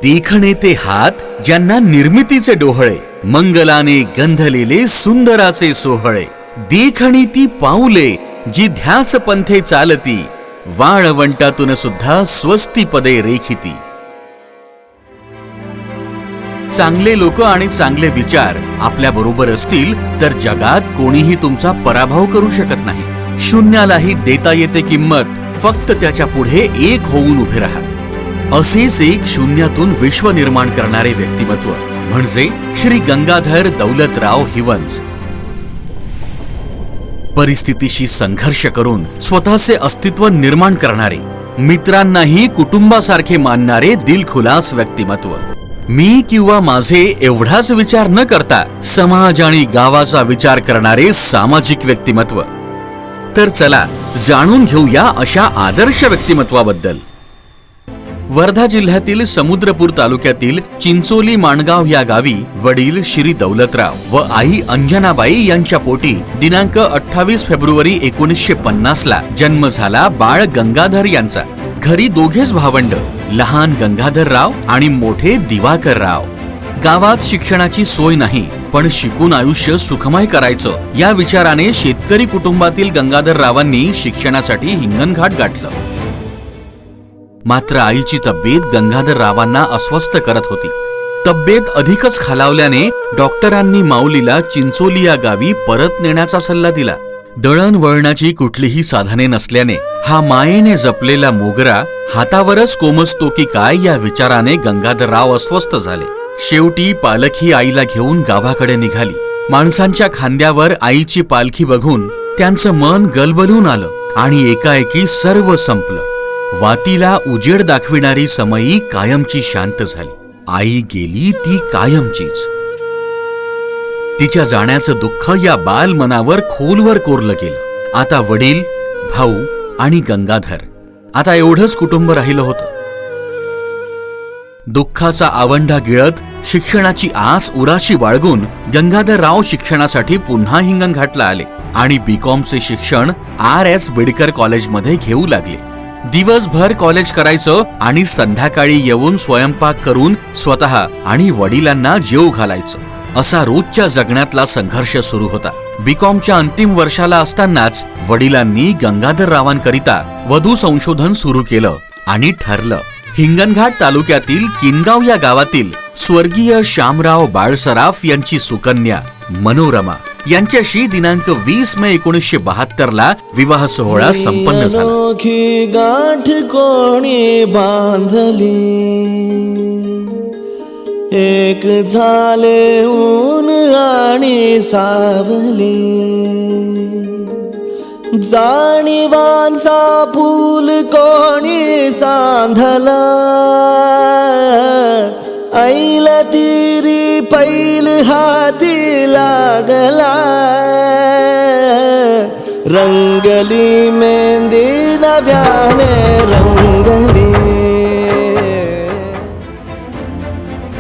देखणे ते हात ज्यांना निर्मितीचे डोहळे, मंगलाने गंधलेले सुंदराचे सोहळे. देखणी ती पाऊले जी ध्यास पंथे चालती, वाळवंटातून सुद्धा स्वस्ती पदे रेखिती. चांगले लोक आणि चांगले विचार आपल्या बरोबर असतील तर जगात कोणीही तुमचा पराभव करू शकत नाही. शून्यालाही देता येते किंमत, फक्त त्याच्या पुढे एक होऊन उभे राहा. असेच एक शून्यातून विश्व निर्माण करणारे व्यक्तिमत्व म्हणजे श्री गंगाधर दौलतराव हिवंज. परिस्थितीशी संघर्ष करून स्वतःचे अस्तित्व निर्माण करणारे, मित्रांनाही कुटुंबासारखे मानणारे दिलखुलास व्यक्तिमत्व. मी किंवा माझे एवढाच विचार न करता समाज आणि गावाचा विचार करणारे सामाजिक व्यक्तिमत्व. तर चला जाणून घेऊया अशा आदर्श व्यक्तिमत्वाबद्दल. वर्धा जिल्ह्यातील समुद्रपूर तालुक्यातील चिंचोली माणगाव या गावी वडील श्री दौलतराव व आई अंजनाबाई यांच्या पोटी दिनांक 28 फेब्रुवारी 1950 ला जन्म झाला बाळ गंगाधर यांचा. घरी दोघेच भावंड, लहान गंगाधरराव आणि मोठे दिवाकरराव. गावात शिक्षणाची सोय नाही, पण शिकून आयुष्य सुखमय करायचं या विचाराने शेतकरी कुटुंबातील गंगाधररावांनी शिक्षणासाठी हिंगणघाट गाठलं. मात्र आईची तब्येत गंगाधररावांना अस्वस्थ करत होती. तब्येत अधिकच खालावल्याने डॉक्टरांनी माऊलीला चिंचोली या गावी परत नेण्याचा सल्ला दिला. दळणवळणाची कुठलीही साधने नसल्याने हा मायेने जपलेला मोगरा हातावरच कोमजतो की काय या विचाराने गंगाधरराव अस्वस्थ झाले. शेवटी पालखी आईला घेऊन गावाकडे निघाली. माणसांच्या खांद्यावर आईची पालखी बघून त्यांचं मन गलबलून आलं आणि एकाएकी सर्व संपलं. वातीला उजेड दाखविणारी समयी कायमची शांत झाली. आई गेली ती कायमचीच. तिच्या जाण्याचं दुःख या बाल मनावर खोलवर कोरलं गेलं. आता वडील, भाऊ आणि गंगाधर, आता एवढंच कुटुंब राहिलं होतं. दुःखाचा आवंढा गिळत शिक्षणाची आस उराशी बाळगून गंगाधरराव शिक्षणासाठी पुन्हा हिंगणघाटला आले आणि बीकॉमचे शिक्षण RS बिडकर कॉलेजमध्ये घेऊ लागले. दिवसभर कॉलेज करायचं आणि संध्याकाळी येऊन स्वयंपाक करून स्वतः आणि वडिलांना जेवू घालायचं, असा रोजच्या जगण्यातला संघर्ष सुरू होता. बीकॉमच्या अंतिम वर्षाला असतानाच वडिलांनी गंगाधररावांकरिता वधू संशोधन सुरू केलं आणि ठरलं हिंगणघाट तालुक्यातील किनगाव या गावातील स्वर्गीय शामराव बाळसराफ यांची सुकन्या मनोरमा यांच्याशी दिनांक 20 मे 1972 ला विवाह सोहळा संपन्न झाला. गाठ कोणी बांधली, एक झाले ऊन आणि सावली, जाणीवांचा फूल कोणी सांधला, ऐल तिरी पैल हाती लागला, रंगली मेहंदी नव्याने रंगली.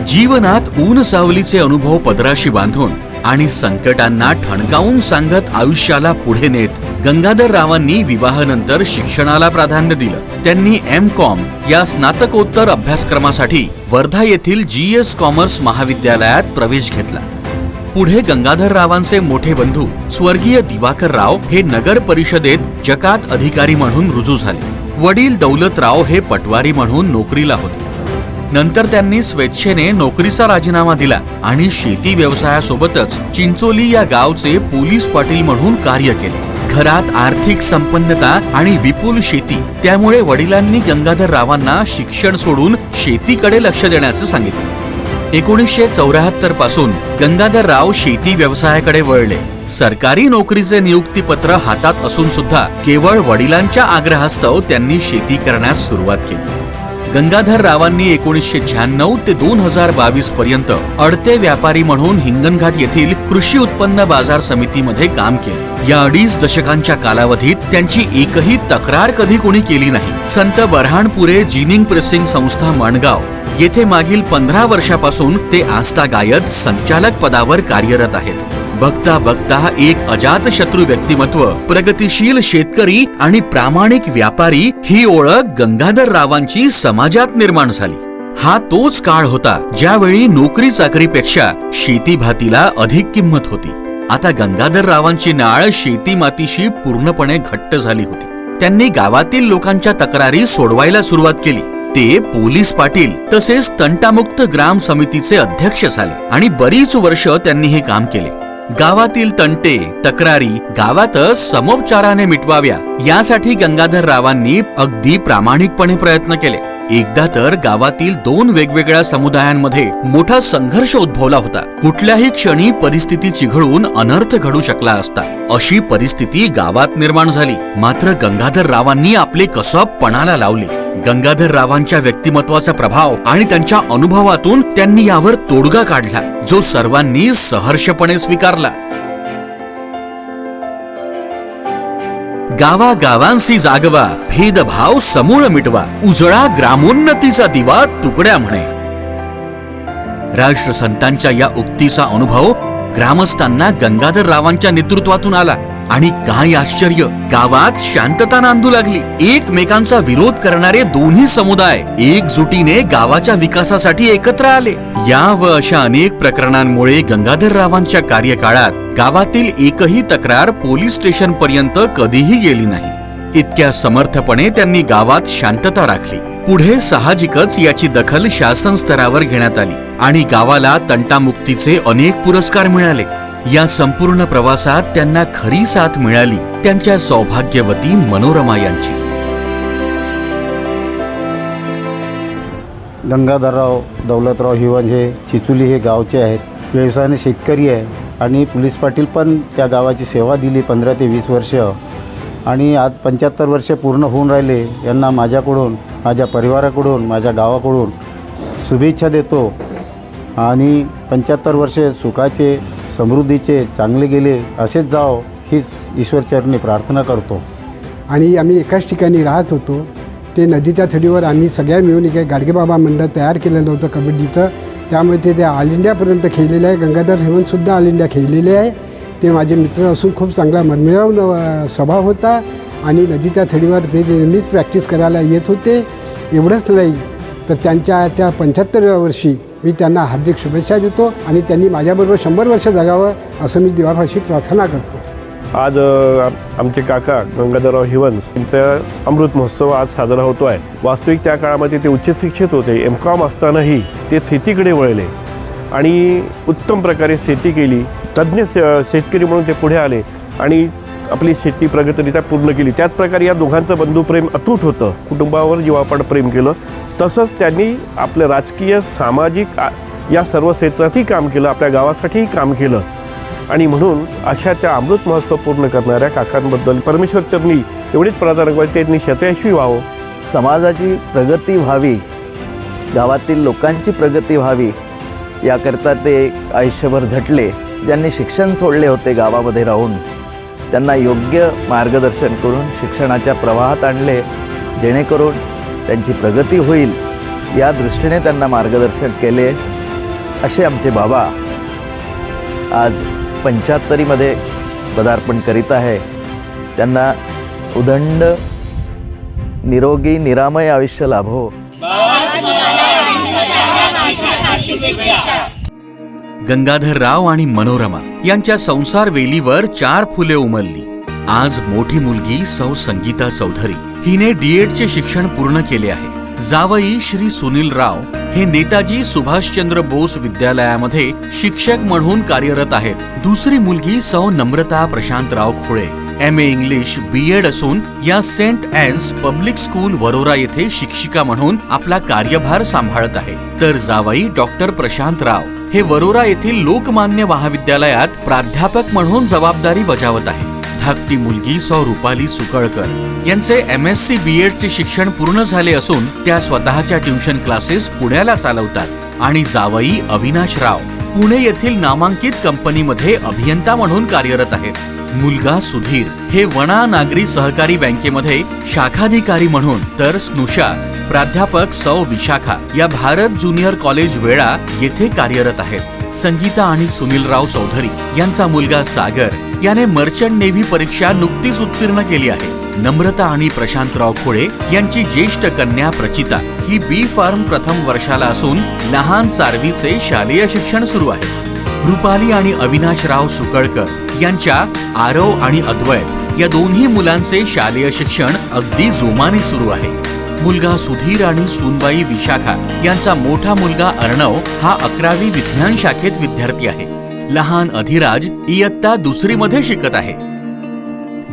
जीवनात ऊन सावलीचे अनुभव पदराशी बांधून आणि संकटांना ठणकावून सांगत आयुष्याला पुढे नेत गंगाधररावांनी विवाहानंतर शिक्षणाला प्राधान्य दिलं. त्यांनी M.Com या स्नातकोत्तर अभ्यासक्रमासाठी वर्धा येथील GS कॉमर्स महाविद्यालयात प्रवेश घेतला. पुढे गंगाधररावांचे मोठे बंधू स्वर्गीय दिवाकरराव हे नगर परिषदेत जकात अधिकारी म्हणून रुजू झाले. वडील दौलतराव हे पटवारी म्हणून नोकरीला होते. नंतर त्यांनी स्वेच्छेने नोकरीचा राजीनामा दिला आणि शेती व्यवसायासोबतच चिंचोली या गावचे पोलीस पाटील म्हणून कार्य केले. घरात आर्थिक संपन्नता आणि विपुल शेती, त्यामुळे वडिलांनी गंगाधररावांना शिक्षण सोडून शेतीकडे लक्ष देण्याचं सांगितलं. 1974 पासून गंगाधरराव शेती व्यवसायाकडे वळले. सरकारी नोकरीचे नियुक्तीपत्र हातात असून सुद्धा केवळ वडिलांच्या आग्रहास्तव त्यांनी शेती करण्यास सुरुवात केली. गंगाधररावांनी 1996 ते 2022 पर्यंत अडते व्यापारी म्हणून हिंगणघाट येथील कृषी उत्पन्न बाजार समितीमध्ये काम केले. या 2.5 दशकांच्या कालावधीत त्यांची एकही तक्रार कधी कोणी केली नाही. संत बऱ्हाणपुरे जिनिंग प्रेसिंग संस्था माणगाव येथे मागील 15 वर्षापासून ते आस्थागायत संचालक पदावर कार्यरत आहेत. बघता बघता एक अजातशत्रू व्यक्तिमत्व, प्रगतिशील शेतकरी आणि प्रामाणिक व्यापारी ही ओळख गंगाधररावांची समाजात निर्माण झाली. हा तोच काळ होता ज्यावेळी नोकरी चाकरीपेक्षा शेती भातीला अधिक किंमत होती. आता गंगाधररावांची नाळ शेती मातीशी पूर्णपणे घट्ट झाली होती. त्यांनी गावातील लोकांच्या तक्रारी सोडवायला सुरुवात केली. ते पोलीस पाटील तसेच तंटामुक्त ग्राम समितीचे अध्यक्ष झाले आणि बरीच वर्ष त्यांनी हे काम केले. गावातील तंटे तक्रारी गावातच समोपचाराने मिटवाव्या यासाठी गंगाधररावांनी अगदी प्रामाणिकपणे प्रयत्न केले. एकदा तर गावातील 2 वेगवेगळ्या समुदायांमध्ये मोठा संघर्ष उद्भवला होता. कुठल्याही क्षणी परिस्थिती चिघळून अनर्थ घडू शकला असता अशी परिस्थिती गावात निर्माण झाली. मात्र गंगाधररावांनी आपले कसब पणाला लावले. गंगाधररावांच्या व्यक्तिमत्वाचा प्रभाव आणि त्यांच्या अनुभवातून त्यांनी यावर तोडगा काढला, जो सर्वांनी सहर्षपणे स्वीकारला. गावागावांशी जागवा, भेदभाव समूळ मिटवा, उजळा ग्रामोन्नतीचा दिवा तुकड्या म्हणे. राष्ट्रसंतांच्या या उक्तीचा अनुभव ग्रामस्थांना गंगाधररावांच्या नेतृत्वातून आला. आणि काय आश्चर्य, गावात शांतता नांदू लागली. एकमेकांचा विरोध करणारे दोन्ही समुदाय एकजुटीने गावाच्या विकासासाठी एकत्र आले. या व अशा अनेक प्रकरणांमुळे गंगाधररावांच्या कार्यकाळात गावातील एकही तक्रार पोलीस स्टेशन पर्यंत कधीही गेली नाही. इतक्या समर्थपणे त्यांनी गावात शांतता राखली. पुढे साहजिकच याची दखल शासन स्तरावर घेण्यात आली आणि गावाला तंटामुक्तीचे अनेक पुरस्कार मिळाले. या संपूर्ण प्रवासात त्यांना खरी साथ मिळाली त्यांच्या सौभाग्यवती मनोरमा यांची. गंगाधरराव दौलतराव हिवन हे चिचुली हे गावचे आहेत. व्यवसायाने शेतकरी आहे आणि पोलीस पाटील पण त्या गावाची सेवा दिली 15 ते 20 वर्ष. आणि आज 75 वर्ष पूर्ण होऊन राहिले. यांना माझ्याकडून, माझ्या परिवाराकडून, माझ्या गावाकडून शुभेच्छा देतो. आणि 75 वर्ष सुखाचे, समृद्धीचे, चांगले गेले असेच जाओ हीच ईश्वरचरणी प्रार्थना करतो. आणि आम्ही एकाच ठिकाणी राहत होतो. ते नदीच्या थडीवर आम्ही सगळ्या मिळून एक गाडगेबाबा मंडळ तयार केलेलं होतं कबड्डीचं. त्यामुळे ते ऑल इंडियापर्यंत खेळलेलं आहे. गंगाधर हेमंतसुद्धा ऑल इंडिया खेळलेले आहे. ते माझे मित्र असून खूप चांगला मनमिळावू स्वभाव होता. आणि नदीच्या थडीवर ते नेहमीच प्रॅक्टिस करायला येत होते. एवढंच नाही तर त्यांच्या 75व्या वर्षी मी त्यांना हार्दिक शुभेच्छा देतो. आणि त्यांनी माझ्याबरोबर 100 वर्ष जगावं असं मी देवापाशी प्रार्थना करतो. आज आमचे काका गंगाधरराव हिवंस यांचा अमृत महोत्सव आज साजरा होतो आहे. वास्तविक त्या काळामध्ये ते उच्च शिक्षित होते. MCOM असतानाही ते शेतीकडे वळले आणि उत्तम प्रकारे शेती केली. तज्ज्ञ शेतकरी म्हणून ते पुढे आले आणि आपली शेती प्रगतरित्या पूर्ण केली. त्याच प्रकारे या दोघांचं बंधुप्रेम अतूट होतं. कुटुंबावर जीवापाड प्रेम केलं. तसंच त्यांनी आपलं राजकीय, सामाजिक या सर्व क्षेत्रातही काम केलं. आपल्या गावासाठीही काम केलं. आणि म्हणून अशा त्या अमृत महोत्सव पूर्ण करणाऱ्या काकांबद्दल परमेश्वरचरणी एवढीच प्रार्थना करतो, त्यांनी शतयशस्वी व्हावं. समाजाची प्रगती व्हावी, गावातील लोकांची प्रगती व्हावी याकरता ते आयुष्यभर झटले. ज्यांनी शिक्षण सोडले होते गावामध्ये राहून त्यांना योग्य मार्गदर्शन करून शिक्षणाच्या प्रवाहात आणले, जेणेकरून त्यांची प्रगती होईल या दृष्टीने त्यांना मार्गदर्शन केले. असे आमचे बाबा आज 75मध्ये पदार्पण करीत आहे. त्यांना उदंड निरोगी निरामय आयुष्य लाभो. गंगाधरराव आणि मनोरमा यांच्या संसार वेलीवर 4 फुले उमलली. आज मोठी मुलगी सौ संगीता चौधरी हिने D.Edचे शिक्षण पूर्ण केले आहे. जावई श्री सुनील राव हे नेताजी सुभाषचंद्र बोस विद्यालयामध्ये शिक्षक म्हणून कार्यरत आहेत. दुसरी मुलगी सौ नम्रता प्रशांतराव खोळे MA इंग्लिश B.Ed असून या Saint Ann's public school Warora येथे शिक्षिका म्हणून आपला कार्यभार सांभाळत आहे. तर जावई डॉक्टर प्रशांत राव हे वरोरा येथील लोकमान्य महाविद्यालयात प्राध्यापक म्हणून जबाबदारी बजावत आहे. धाकटी मुलगी सौ रुपाली सुकळकर यांचे MSc B.Edचे शिक्षण पूर्ण झाले असून त्या स्वतःच्या ट्युशन क्लासेस पुण्याला चालवतात. आणि जावई अविनाश राव पुणे येथील नामांकित कंपनीमध्ये अभियंता म्हणून कार्यरत आहेत. मुलगा सुधीर हे वणा नागरी सहकारी बँकेमध्ये शाखाधिकारी म्हणून, तर स्नुषा प्राध्यापक सौ विशाखा या भारत ज्युनियर कॉलेज वेळा येथे कार्यरत आहेत. संगीता आणि सुनीलराव चौधरी यांचा मुलगा सागर याने मर्चंट नेव्ही परीक्षा नुकतीच उत्तीर्ण केली आहे. नम्रता आणि प्रशांतराव खोळे यांची ज्येष्ठ कन्या प्रचिता ही बी फार्म प्रथम वर्षाला असून लहान चारवीचे शालेय शिक्षण सुरू आहे. रुपाली आणि अविनाशराव सुकळकर यांच्या आरव आणि अद्वैत या दोन्ही मुलांचे शालेय शिक्षण अगदी जोमाने सुरू आहे. मुलगा सुधीर आणि सूनबाई विशाखा यांचा मोठा मुलगा अर्णव हा 11वी विज्ञान शाखेत विद्यार्थी आहे. लहान अधिराज इयत्ता 2री मध्ये शिकत आहे.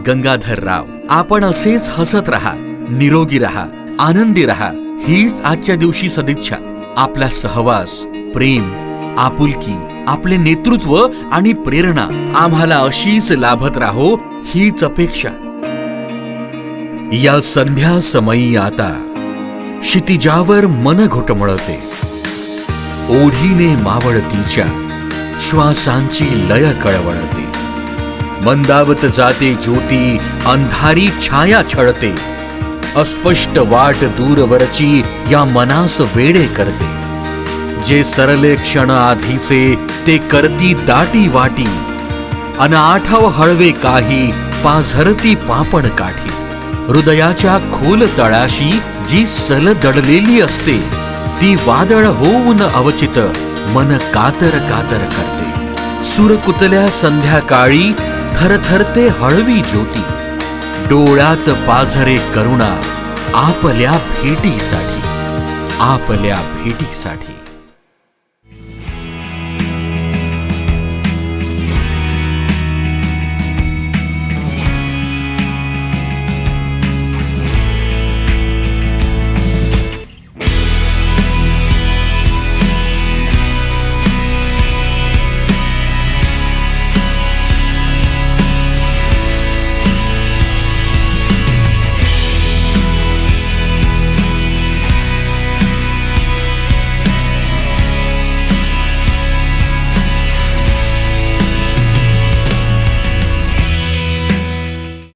गंगाधर राव, आपण असेच हसत राहा, निरोगी राहा, आनंदी राहा, हीच आजच्या दिवशी सदिच्छा. आपला सहवास, प्रेम, आपुलकी, आपले नेतृत्व आणि प्रेरणा आम्हाला अशीच लाभत राहो, हीच अपेक्षा. या संध्या समयी आता क्षितिजावर मन घुटमळते, ओढीने मावळतीच्या श्वासांची लय कळवळते. मंदावत जाते ज्योती, अंधारी छाया छळते, अस्पष्ट वाट दूरवरची या मनास वेडे करते. जे सरले क्षण आधीचे ते करती दाटी वाटी, अन आठव हळवे काही पाझरती पापण काठी. हृदयाच्या खोल तळाशी जी सल दडलेली असते ती वादळ होऊन अवचित मन कातर कातर करते. सुरकुतल्या संध्याकाळी थरथरते हळवी ज्योती, डोळ्यात पाझरे करुणा आपल्या भेटीसाठी, आपल्या भेटीसाठी.